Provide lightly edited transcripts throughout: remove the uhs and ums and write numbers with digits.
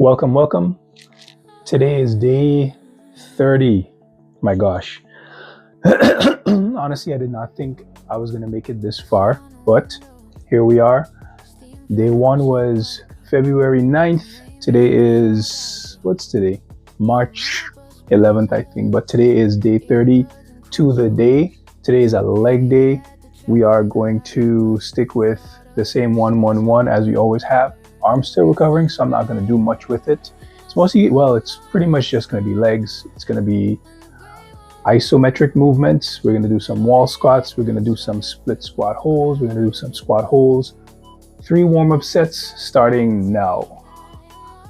Welcome, welcome. Today is day 30. My gosh. Honestly, I did not think I was going to make it this far, but here we are. Day one was February 9th. Today is, what's today? March 11th, I think, but today is day 30 to the day. Today is a leg day. We are going to stick with the same 1-1-1 as we always have. Arms still recovering, so I'm not going to do much with it. It's mostly, it's pretty much just going to be legs. It's going to be isometric movements. We're going to do some wall squats. We're going to do some split squat holds. We're going to do some squat holds. 3 warm-up sets starting now.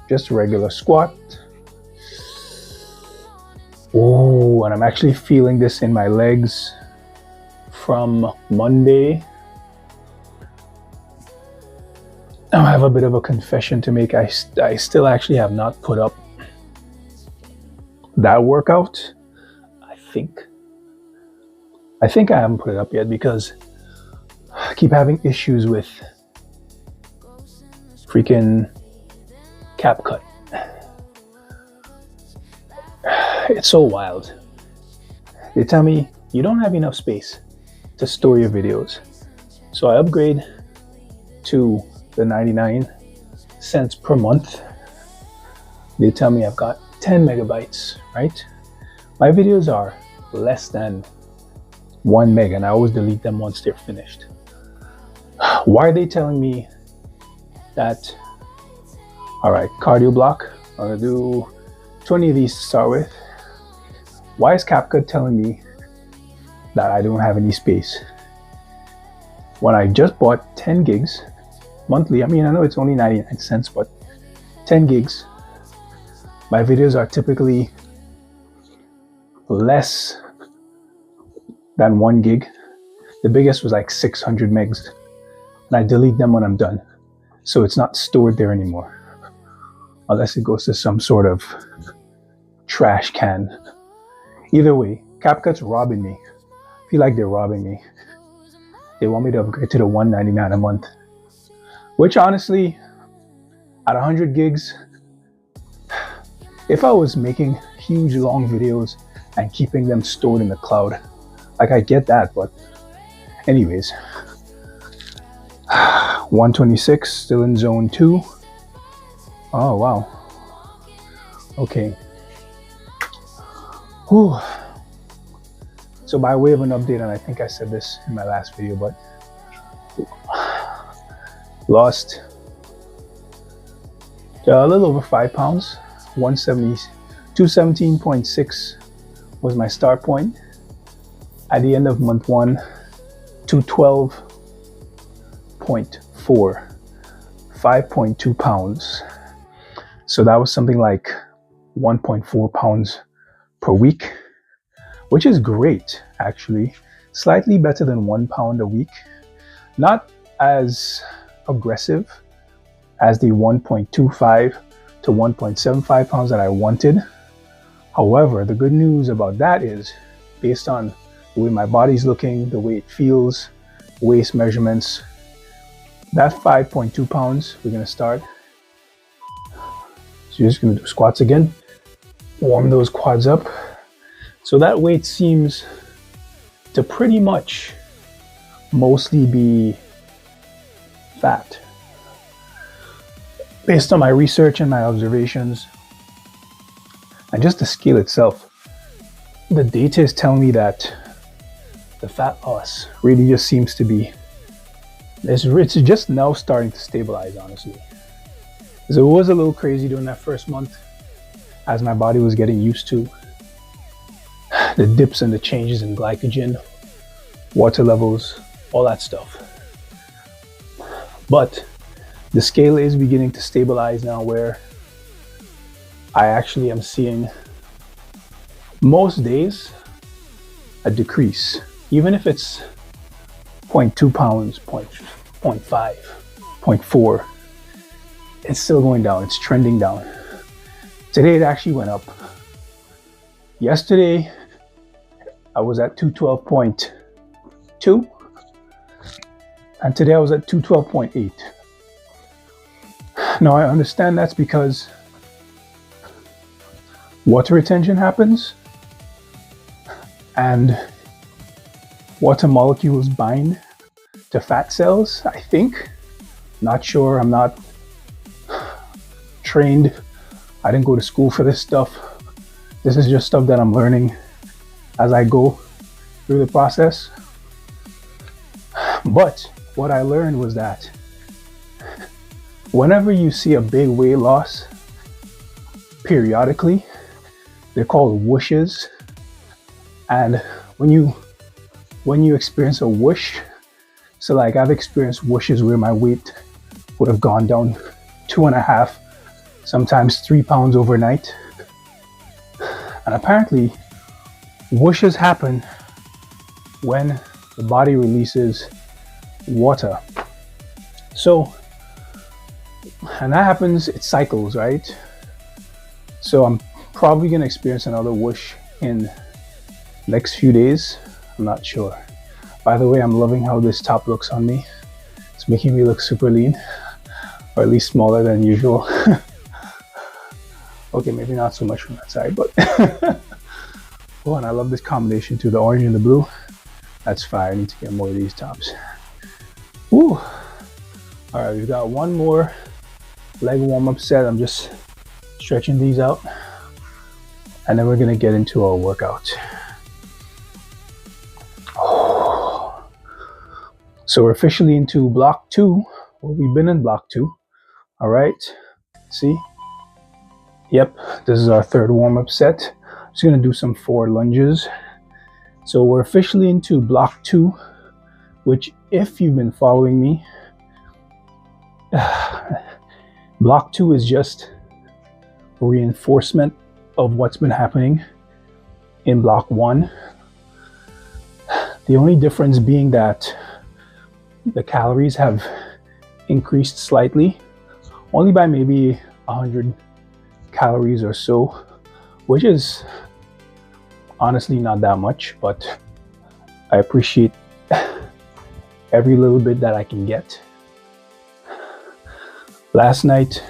Just a regular squat. Oh, and I'm actually feeling this in my legs from Monday. I have a bit of a confession to make. I still actually have not put up that workout. I think I haven't put it up yet because I keep having issues with freaking CapCut. It's so wild. They tell me you don't have enough space to store your videos. So I upgrade to the 99 cents per month. They tell me I've got 10 megabytes, right? My videos are less than 1 meg and I always delete them once they're finished. Why are they telling me that? All right, cardio block. I'm gonna do 20 of these to start with. Why is CapCut telling me that I don't have any space when I just bought 10 gigs monthly? I mean, I know it's only 99 cents, but 10 gigs. My videos are typically less than 1 gig. The biggest was like 600 megs. And I delete them when I'm done. So it's not stored there anymore. Unless it goes to some sort of trash can. Either way, CapCut's robbing me. I feel like they're robbing me. They want me to upgrade to the $199 a month. Which honestly, at 100 gigs, if I was making huge long videos and keeping them stored in the cloud, like I get that, but anyways, 126, still in zone 2. Oh, wow. Okay. Whew. So by way of an update, and I think I said this in my last video, but lost a little over 5 pounds. 217.6 was my start point. At the end of month 1, 212.4, 5.2 pounds. So that was something like 1.4 pounds per week, which is great, actually. Slightly better than 1 pound a week. Not as aggressive as the 1.25 to 1.75 pounds that I wanted. However, the good news about that is, based on the way my body's looking, the way it feels, waist measurements, that 5.2 pounds, we're gonna start. So you're just gonna do squats again, warm those quads up. So that weight seems to pretty much mostly be fat. Based on my research and my observations, and just the scale itself, the data is telling me that the fat loss really just seems to be, it's just now starting to stabilize, honestly. So it was a little crazy during that first month as my body was getting used to the dips and the changes in glycogen, water levels, all that stuff. But the scale is beginning to stabilize now, where I actually am seeing most days a decrease, even if it's 0.2 pounds, 0.5, 0.4, it's still going down, it's trending down. Today it actually went up. Yesterday I was at 212.2 and today I was at 212.8. Now I understand that's because water retention happens and water molecules bind to fat cells, I think. Not sure, I'm not trained. I didn't go to school for this stuff. This is just stuff that I'm learning as I go through the process. But what I learned was that whenever you see a big weight loss periodically, they're called whooshes. And when you experience a whoosh, so like I've experienced whooshes where my weight would have gone down 2.5, sometimes 3 pounds overnight. And apparently whooshes happen when the body releases water. So, and that happens, it cycles, right? So I'm probably gonna experience another whoosh in next few days. I'm not sure. By the way, I'm loving how this top looks on me. It's making me look super lean, or at least smaller than usual. Okay, maybe not so much from that side, but oh, and I love this combination too, the orange and the blue. That's fire. I need to get more of these tops. Ooh. All right, we've got one more leg warm-up set. I'm just stretching these out, and then we're gonna get into our workout. Oh. So we're officially into block 2. Well, we've been in block 2. All right, see? Yep, this is our third warm-up set. I'm just gonna do some forward lunges. So we're officially into block 2, which if you've been following me, block 2 is just a reinforcement of what's been happening in block 1. The only difference being that the calories have increased slightly, only by maybe 100 calories or so, which is honestly not that much, but I appreciate every little bit that I can get. Last night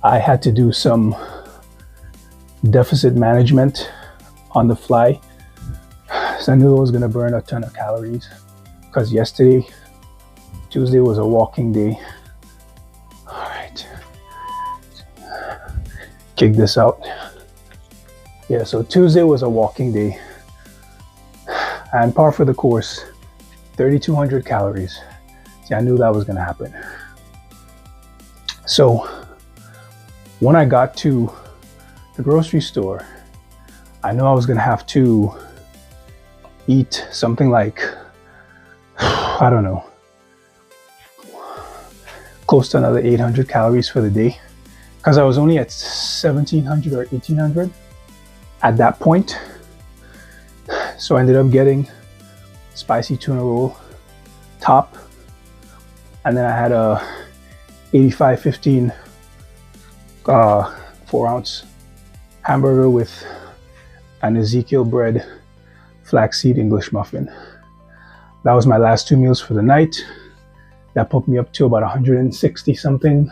I had to do some deficit management on the fly, so I knew I was going to burn a ton of calories, because yesterday, Tuesday, was a walking day. All right, kick this out. Yeah, so Tuesday was a walking day, and par for the course, 3,200 calories. See, I knew that was gonna happen. So when I got to the grocery store, I knew I was gonna have to eat something like, I don't know, close to another 800 calories for the day, because I was only at 1,700 or 1,800 at that point. So I ended up getting spicy tuna roll top, and then I had a 85-15 4-ounce hamburger with an Ezekiel bread flaxseed English muffin. That was my last 2 meals for the night. That put me up to about 160 something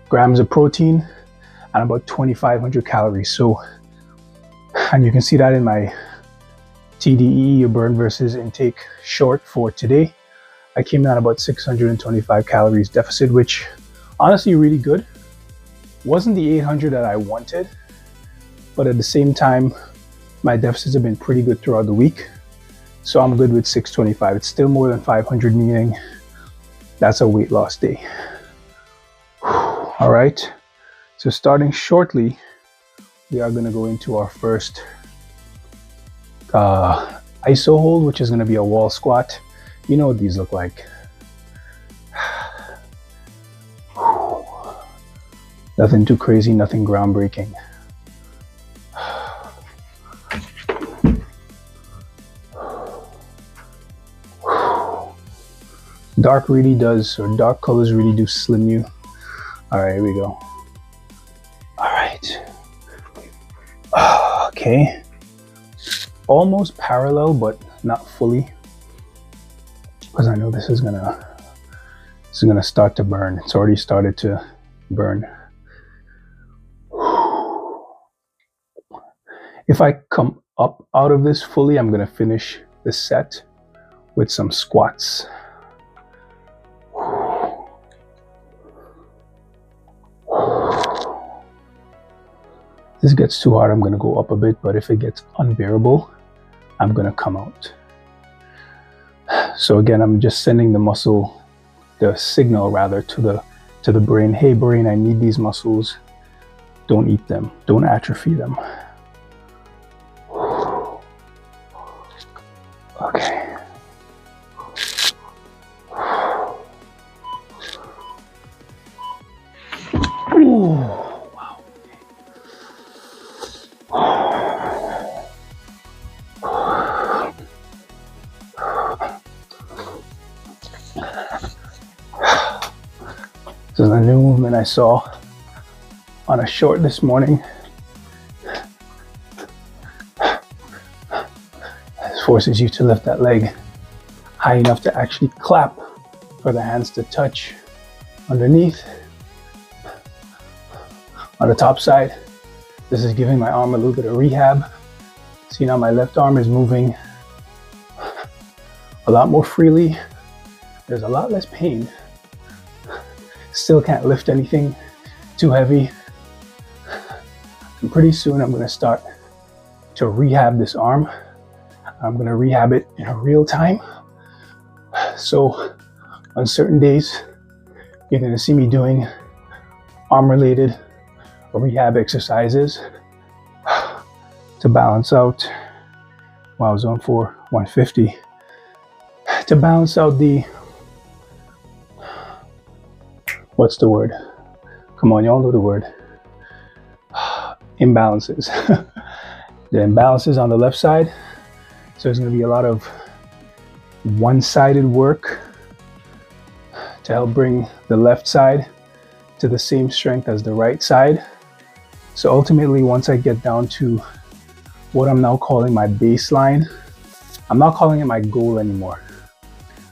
grams of protein and about 2,500 calories. So, and you can see that in my TDE, your burn versus intake short for today. I came in at about 625 calories deficit, which honestly really good. Wasn't the 800 that I wanted, but at the same time, my deficits have been pretty good throughout the week. So I'm good with 625. It's still more than 500, meaning that's a weight loss day. All right, so starting shortly, we are gonna go into our first iso hold, which is gonna be a wall squat. You know what these look like. Nothing too crazy, nothing groundbreaking. Dark really does, or dark colors really do slim you. All right, here we go. All right. Okay. Almost parallel, but not fully, because I know this is gonna start to burn. It's already started to burn. If I come up out of this fully, I'm going to finish the set with some squats. This gets too hard, I'm going to go up a bit, but if it gets unbearable, I'm going to come out. So again, I'm just sending the signal rather, to the brain. Hey brain, I need these muscles. Don't eat them. Don't atrophy them. Okay. Ooh, wow. This is a new movement I saw on a short this morning. This forces you to lift that leg high enough to actually clap for the hands to touch underneath. On the top side, this is giving my arm a little bit of rehab. See, now my left arm is moving a lot more freely. There's a lot less pain. Still can't lift anything too heavy. And pretty soon I'm going to start to rehab this arm. I'm going to rehab it in real time. So on certain days, you're going to see me doing arm-related rehab exercises to balance out. Wow, I was on for 150. To balance out the, what's the word? Come on, y'all know the word. Imbalances. The imbalances on the left side. So there's going to be a lot of one-sided work to help bring the left side to the same strength as the right side. So ultimately, once I get down to what I'm now calling my baseline, I'm not calling it my goal anymore,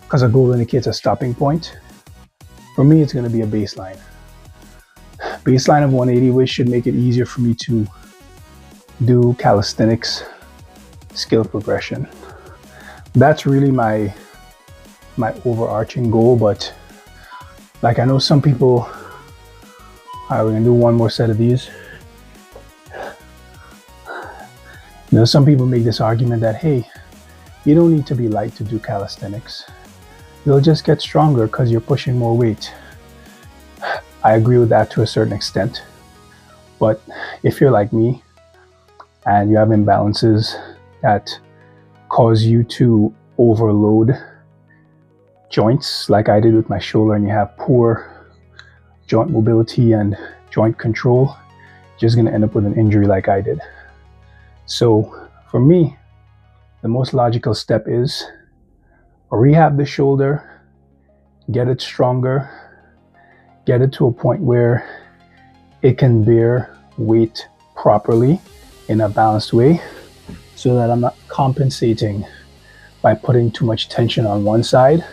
because a goal indicates a stopping point. For me, it's going to be a baseline. Baseline of 180, which should make it easier for me to do calisthenics skill progression. That's really my overarching goal. But like, I know some people, all right, we're gonna do one more set of these. You know, some people make this argument that, hey, you don't need to be light to do calisthenics. You'll just get stronger because you're pushing more weight. I agree with that to a certain extent. But if you're like me and you have imbalances that cause you to overload joints, like I did with my shoulder, and you have poor joint mobility and joint control, you're just going to end up with an injury like I did. So for me, the most logical step is rehab the shoulder, get it stronger, get it to a point where it can bear weight properly in a balanced way, so that I'm not compensating by putting too much tension on one side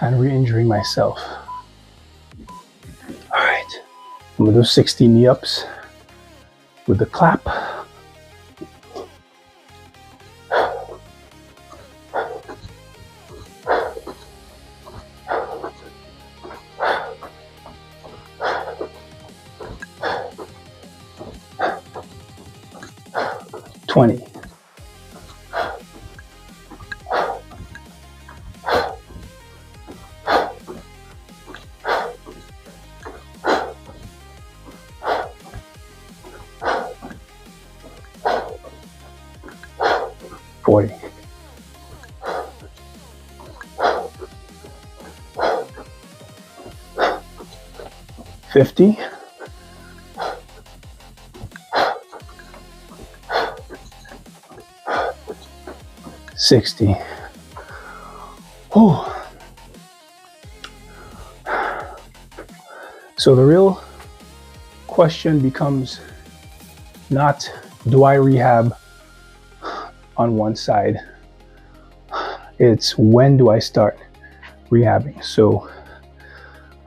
and re-injuring myself. All right, I'm gonna do 60 knee-ups with the clap. $20. $40. $50. $60. Whew. So the real question becomes not, do I rehab on one side? It's, when do I start rehabbing? So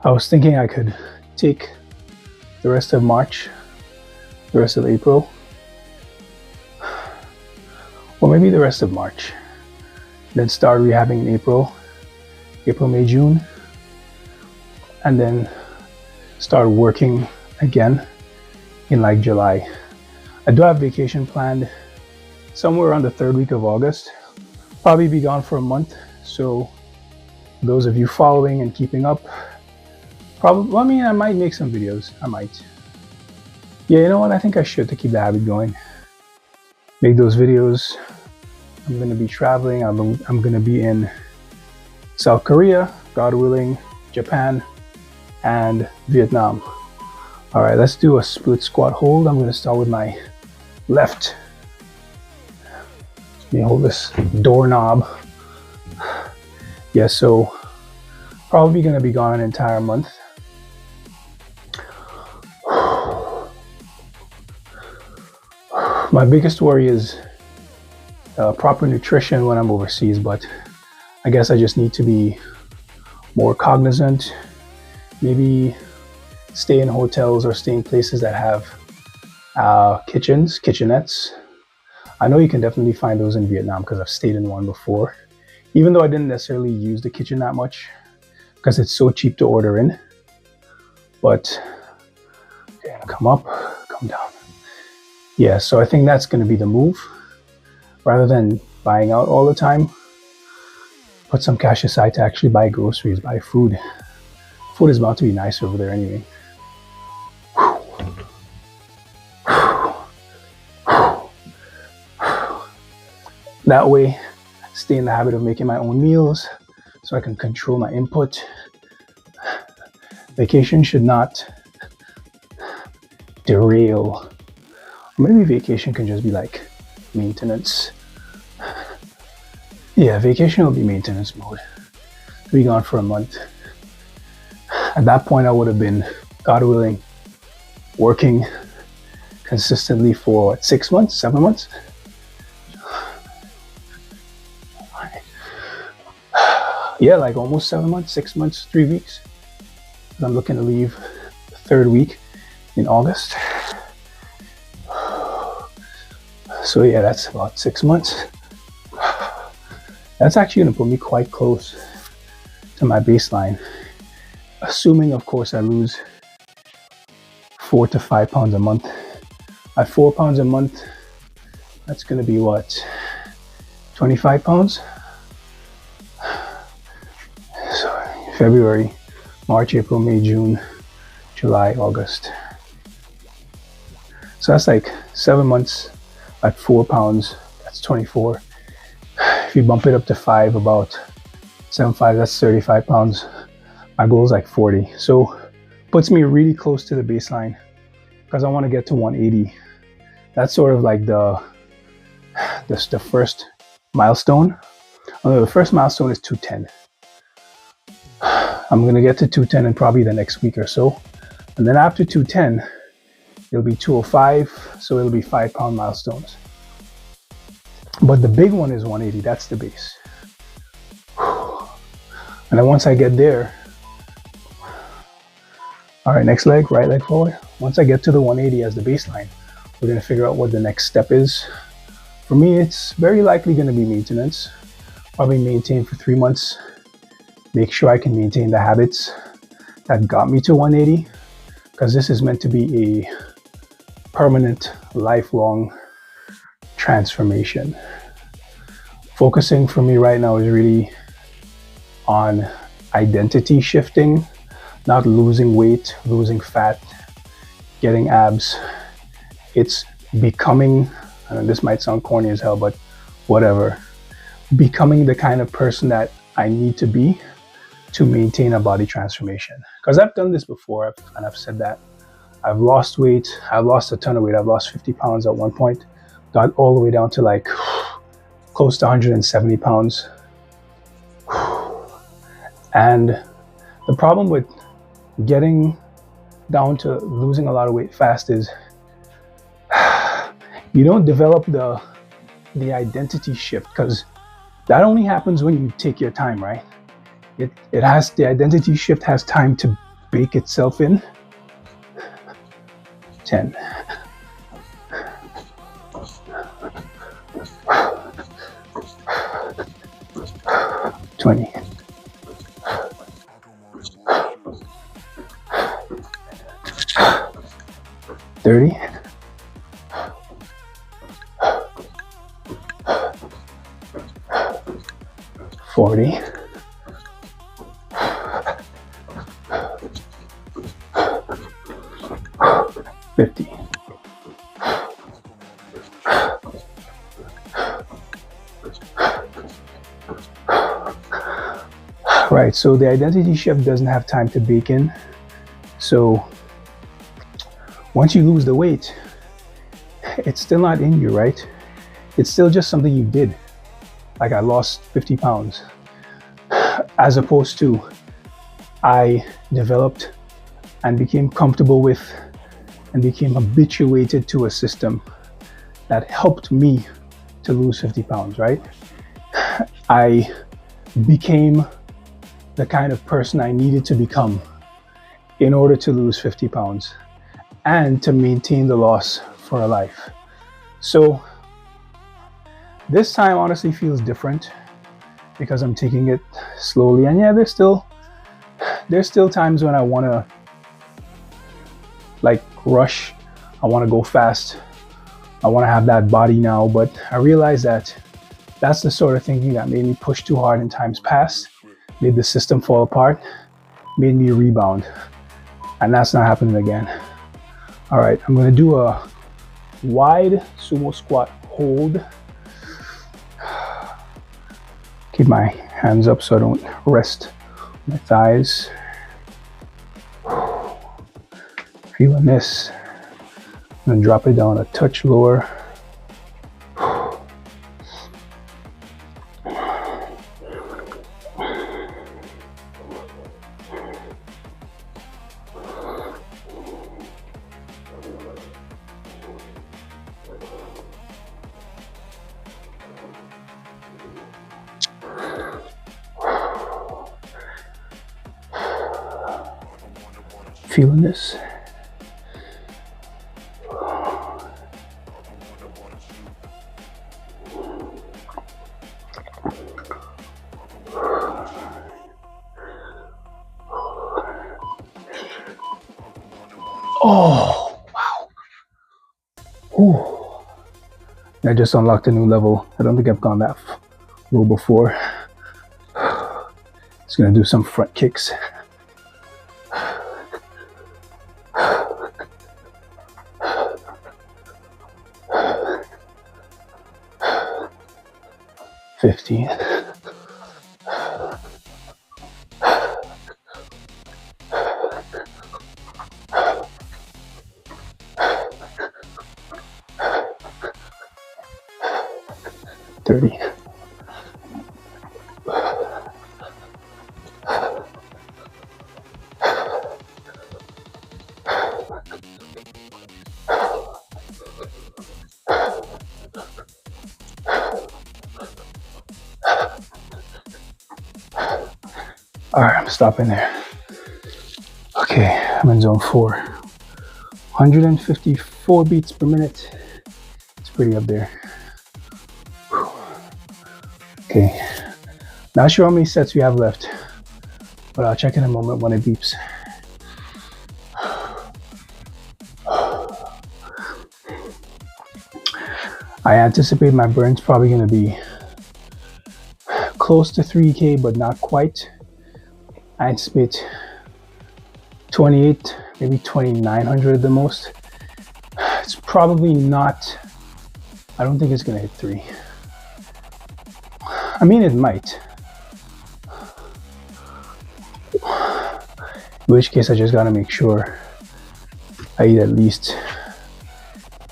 I was thinking I could take the rest of March, the rest of April, or maybe the rest of March. Then start rehabbing in April, May, June, and then start working again in like July. I do have vacation planned somewhere around the 3rd week of August. Probably be gone for a month. So those of you following and keeping up, probably, I mean, I might make some videos. I might. Yeah, you know what? I think I should, to keep the habit going. Make those videos. I'm going to be traveling. I'm going to be in South Korea, God willing, Japan, and Vietnam. All right, let's do a split squat hold. I'm going to start with my left. Let me hold this doorknob. Yeah, so probably going to be gone an entire month. My biggest worry is proper nutrition when I'm overseas, but I guess I just need to be more cognizant. Maybe stay in hotels or stay in places that have kitchens, kitchenettes. I know you can definitely find those in Vietnam because I've stayed in one before, even though I didn't necessarily use the kitchen that much because it's so cheap to order in. But okay, come up, come down. Yeah, so I think that's going to be the move. Rather than buying out all the time, put some cash aside to actually buy groceries, buy food. Food is about to be nicer over there anyway. That way, stay in the habit of making my own meals so I can control my input. Vacation should not derail. Maybe vacation can just be like maintenance. Yeah, vacation will be maintenance mode. Be gone for a month. At that point, I would have been, God willing, working consistently for what, 6 months, 7 months? Yeah, like almost 7 months, 6 months, 3 weeks. I'm looking to leave the 3rd week in August. So yeah, that's about 6 months. That's actually going to put me quite close to my baseline. Assuming, of course, I lose 4 to 5 pounds a month. At 4 pounds a month, that's going to be what? 25 pounds? So February, March, April, May, June, July, August. So that's like 7 months at 4 pounds. That's 24. If you bump it up to 5, about 7.5, that's 35 pounds. My goal is like 40. So puts me really close to the baseline because I want to get to 180. That's sort of like the first milestone. The first milestone is 210. I'm going to get to 210 in probably the next week or so. And then after 210, it'll be 205. So it'll be 5 pound milestones. But the big one is 180. That's the base. And then once I get there, all right, next leg, right leg forward. Once I get to the 180 as the baseline, we're going to figure out what the next step is. For me, it's very likely going to be maintenance. Probably maintain for 3 months. Make sure I can maintain the habits that got me to 180, because this is meant to be a permanent, lifelong transformation. Focusing for me right now is really on identity shifting, not losing weight, losing fat, getting abs. It's becoming, and this might sound corny as hell, but whatever, becoming the kind of person that I need to be to maintain a body transformation. Because I've done this before, and I've said that. I've lost weight, I've lost a ton of weight. I've lost 50 pounds at one point, got all the way down to like close to 170 pounds. And the problem with getting down to losing a lot of weight fast is you don't develop the identity shift, because that only happens when you take your time, right? The identity shift has time to bake itself in. 10. 30, 40, 50. Right, so the identity shift doesn't have time to bake in. So once you lose the weight, it's still not in you, right? It's still just something you did. Like I lost 50 pounds, as opposed to I developed and became comfortable with and became habituated to a system that helped me to lose 50 pounds, right? I became the kind of person I needed to become in order to lose 50 pounds and to maintain the loss for a life. So this time honestly feels different because I'm taking it slowly. And yeah, there's still times when I want to like rush. I want to go fast. I want to have that body now, but I realize that that's the sort of thinking that made me push too hard in times past, made the system fall apart, made me rebound. And that's not happening again. All right, I'm going to do a wide sumo squat hold. Keep my hands up so I don't rest my thighs. Feeling this. I'm going to drop it down a touch lower. Feeling this. Oh, wow. Ooh. I just unlocked a new level. I don't think I've gone that low before. Just gonna do some front kicks. $15. $30. All right, I'm stopping there. Okay, I'm in zone 4. 154 beats per minute. It's pretty up there. Whew. Okay, not sure how many sets we have left, but I'll check in a moment when it beeps. I anticipate my burn's probably gonna be close to 3K, but not quite. I anticipate 28, maybe 2,900 at the most. It's probably not, I don't think it's gonna hit 3. I mean, it might. In which case I just gotta make sure I eat at least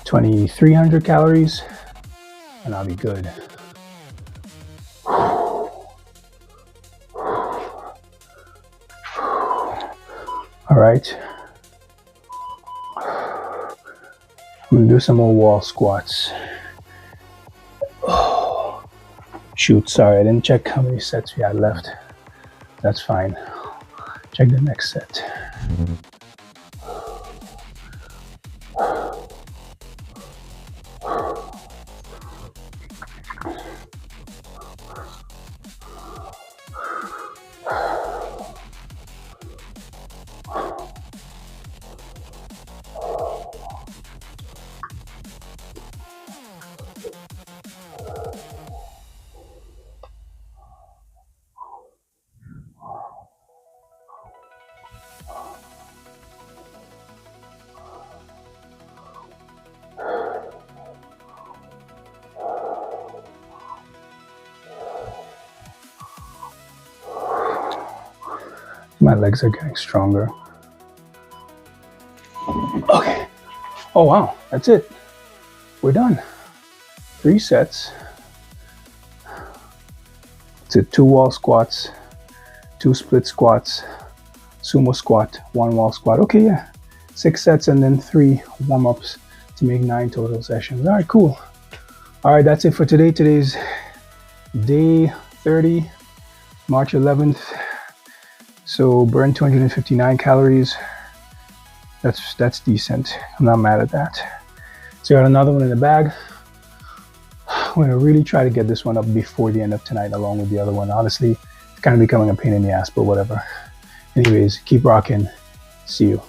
2,300 calories and I'll be good. All right. I'm gonna do some more wall squats. Oh, shoot, sorry, I didn't check how many sets we had left. That's fine. Check the next set. My legs are getting stronger. Okay. Oh wow, that's it. We're done. 3 sets. To 2 wall squats, 2 split squats, sumo squat, 1 wall squat. Okay, yeah. 6 sets and then 3 warm-ups to make 9 total sessions. All right, cool. All right, that's it for today. Today's day 30, March 11th. So burn 259 calories. That's decent. I'm not mad at that. So got another one in the bag. I'm gonna really try to get this one up before the end of tonight along with the other one. Honestly, it's kind of becoming a pain in the ass, but whatever. Anyways, keep rocking. See you.